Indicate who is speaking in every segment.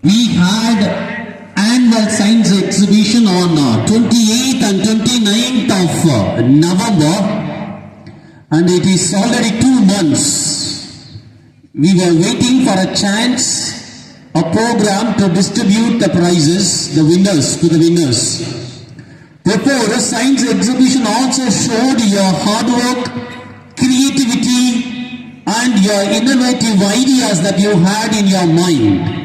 Speaker 1: We had annual science exhibition on 28th and 29th of November, and it is already 2 months. We were waiting for a chance, a program to distribute the prizes, the winners, to the winners. Therefore, the science exhibition also showed your hard work, creativity, and your innovative ideas that you had in your mind.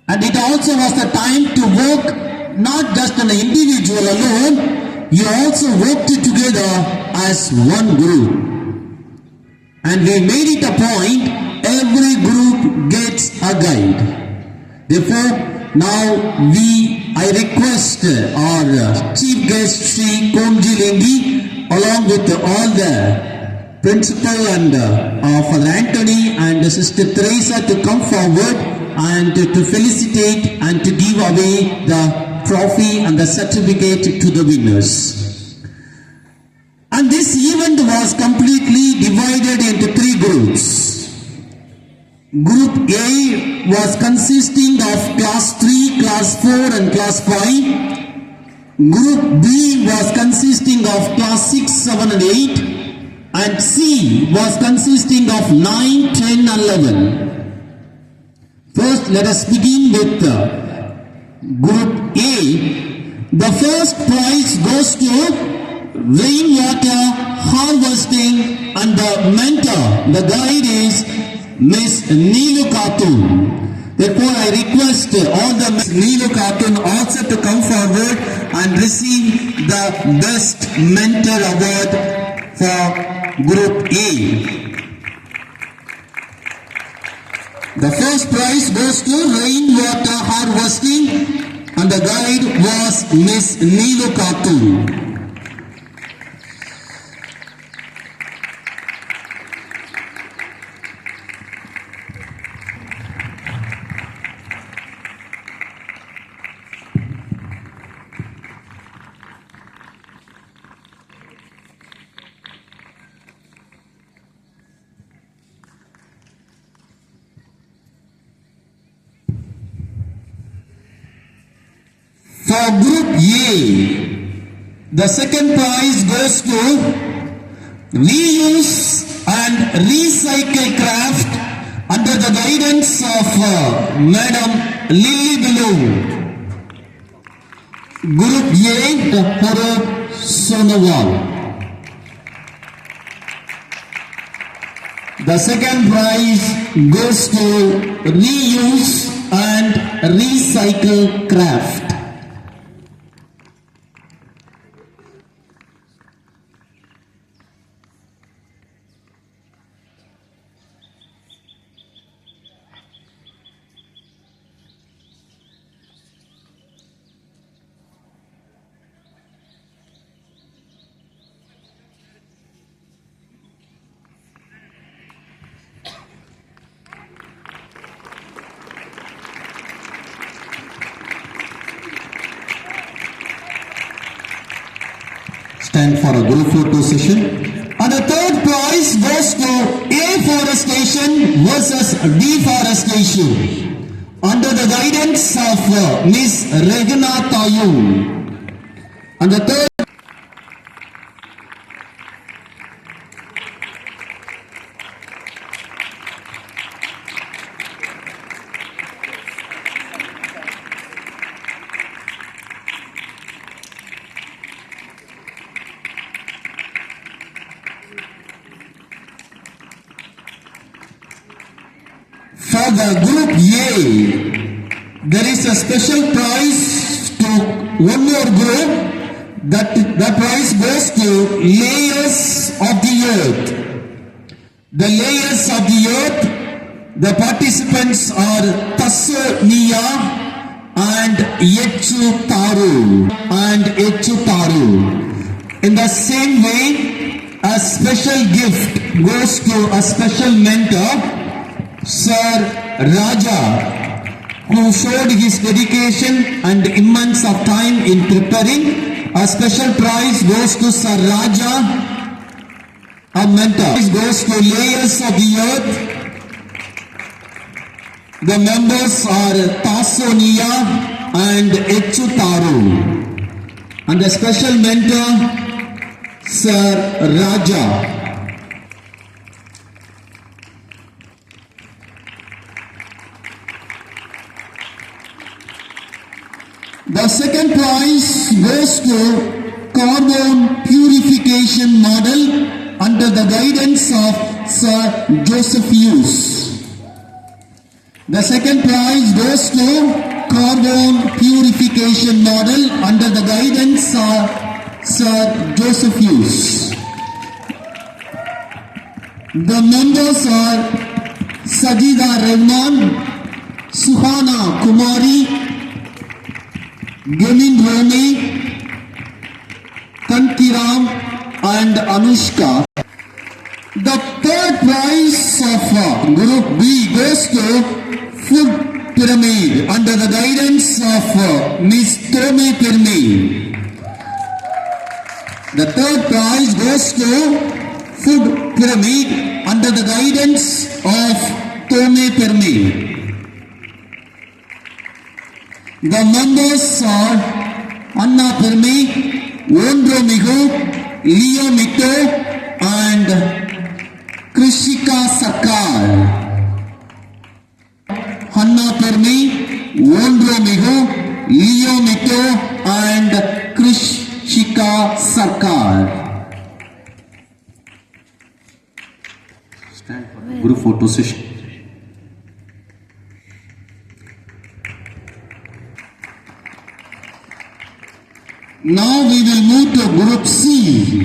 Speaker 1: And it also was the time to work not just an individual alone, you also worked together as one group. And we made it a point, every group gets a guide. Therefore, now I request our chief guest Sri Komji Lengi, along with all the principal and Father Anthony and Sister Teresa to come forward and to felicitate and to give away the trophy and the certificate to the winners. And this event was completely divided into 3 groups. Group A was consisting of class 3, class 4 and class 5. Group B was consisting of class 6, 7 and 8. And C was consisting of 9, 10 and 11. First, let us begin with Group A. The first prize goes to rainwater harvesting, and the mentor, the guide is Miss Neelu Khatun. Therefore, I request all the Miss Neelu Khatun also to come forward and receive the Best Mentor Award for Group A. The first prize goes to rainwater harvesting, and the guide was Miss Neelu Khatun. For Group A, the second prize goes to reuse and recycle craft under the guidance of Madam Lily Below. Group A, Haro Sonowal. The second prize goes to reuse and recycle craft. Stand for a group photo session. And the third prize goes to afforestation versus deforestation under the guidance of Miss Regina Tayun. And the third for the Group A, there is a special prize to one more group. That prize goes to layers of the earth. The layers of the earth, the participants are Tasso Nia and Yechu Taru. In the same way, a special gift goes to a special mentor, Sir Raja, who showed his dedication and immense of time in preparing. A special prize goes to Sir Raja, a mentor. It goes to layers of the earth. The members are Tasonia and Echutaru. And the special mentor, Sir Raja. The second prize goes to carbon purification model under the guidance of Sir Joseph Hughes. The second prize goes to carbon purification model under the guidance of Sir Joseph Hughes. The members are Sajida Rahman, Suhana Kumari, Gemin Roni, Kankiram and Anushka. The third prize of Group B goes to Food Pyramid under the guidance of Miss Tome Pyramid. The third prize goes to Food Pyramid under the guidance of Tome Pyramid. The members are Anna Pyramid, Wondro Migu, Leo Mito and Krishika Sarkar. Hanna Permi, Wondro Migu, Leo Mito and Krishika Sarkar. Stand for the group photo session. Now we will move to Group C,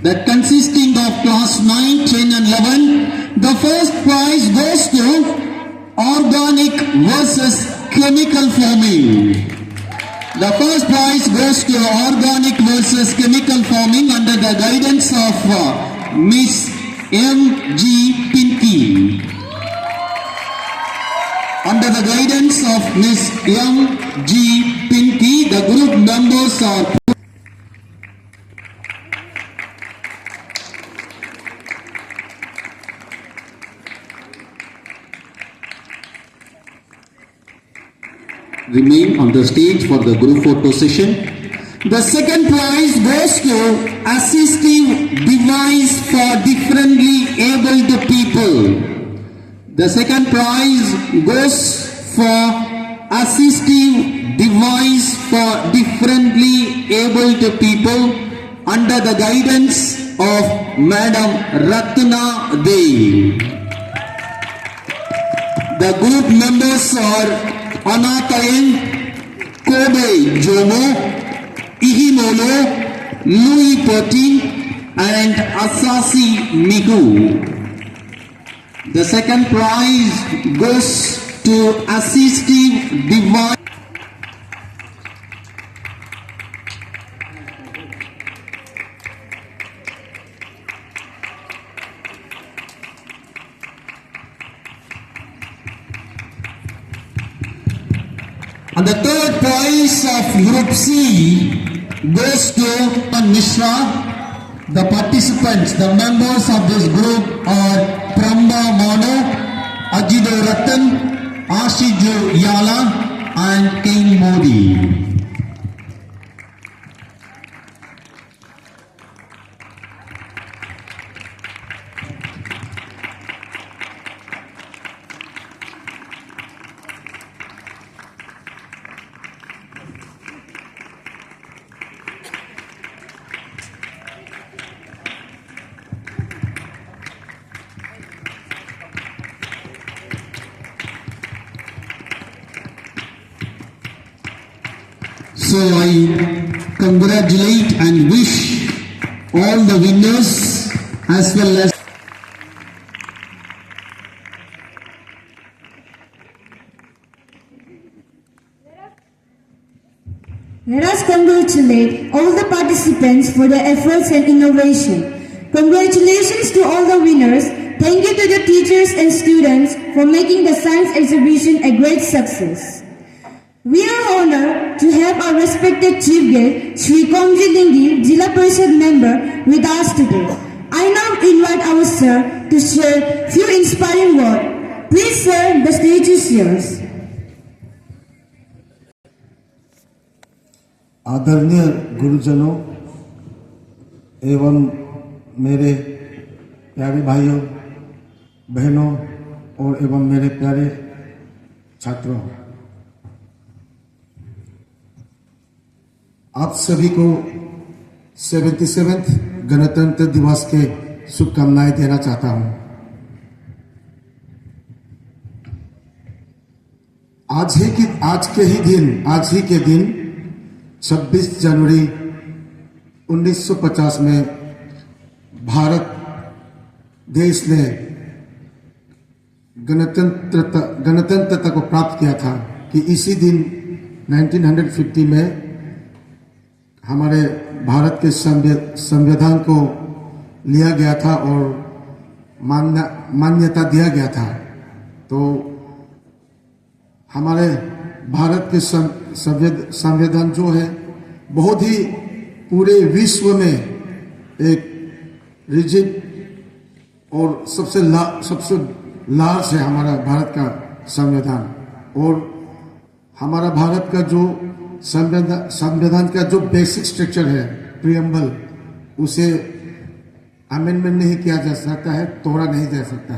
Speaker 1: that consisting of class 9, 10 and 11. The first prize goes to organic versus chemical farming. The first prize goes to organic versus chemical farming under the guidance of Miss M.G. Pinky. Under the guidance of Miss M.G. Pinky, the group members are remain on the stage for the group photo session. The second prize goes to assistive device for differently abled people. The second prize goes for assistive device for differently abled people under the guidance of Madam Ratna Dey. The group members are Anatayen, Kobe Jomo, Ihimolo, Louis Poti and Asasi Migu. The second prize goes to assistive device. And the third prize of Group C goes to Mishra. The participants, the members of this group are Pramba Mano, Ajido Ratan, Ashiju Yala and Kane Modi. So I congratulate and wish all the winners as well as
Speaker 2: let us congratulate all the participants for their efforts and innovation. Congratulations to all the winners. Thank you to the teachers and students for making the science exhibition a great success. We are honored to have our respected Chief Guest, Sri Komji Lingi, Jila Parishad member, with us today. I now invite our sir to share few inspiring words. Please, sir, the stage is yours.
Speaker 3: आदरणीय गुरुजनों एवं मेरे प्यारे भाइयों बहनों और एवं मेरे प्यारे छात्रों, आप सभी को 77th गणतंत्र दिवस के शुभकामनाएं देना चाहता हूं। आज ही के दिन 26 जनवरी 1950 में भारत देश ने गणतंत्रता को प्राप्त किया था कि इसी दिन 1950 में हमारे भारत के संविधान को लिया गया था और मान्यता दिया गया था। तो हमारे भारत के संविधान जो है बहुत ही पूरे विश्व में एक रिजिड और सबसे लार्ज है हमारा भारत का संविधान। और हमारा भारत का जो संविधान का जो बेसिक स्ट्रक्चर है प्रीएम्बल, उसे अमेंडमेंट नहीं किया जा सकता है, तोड़ा नहीं जा सकता है।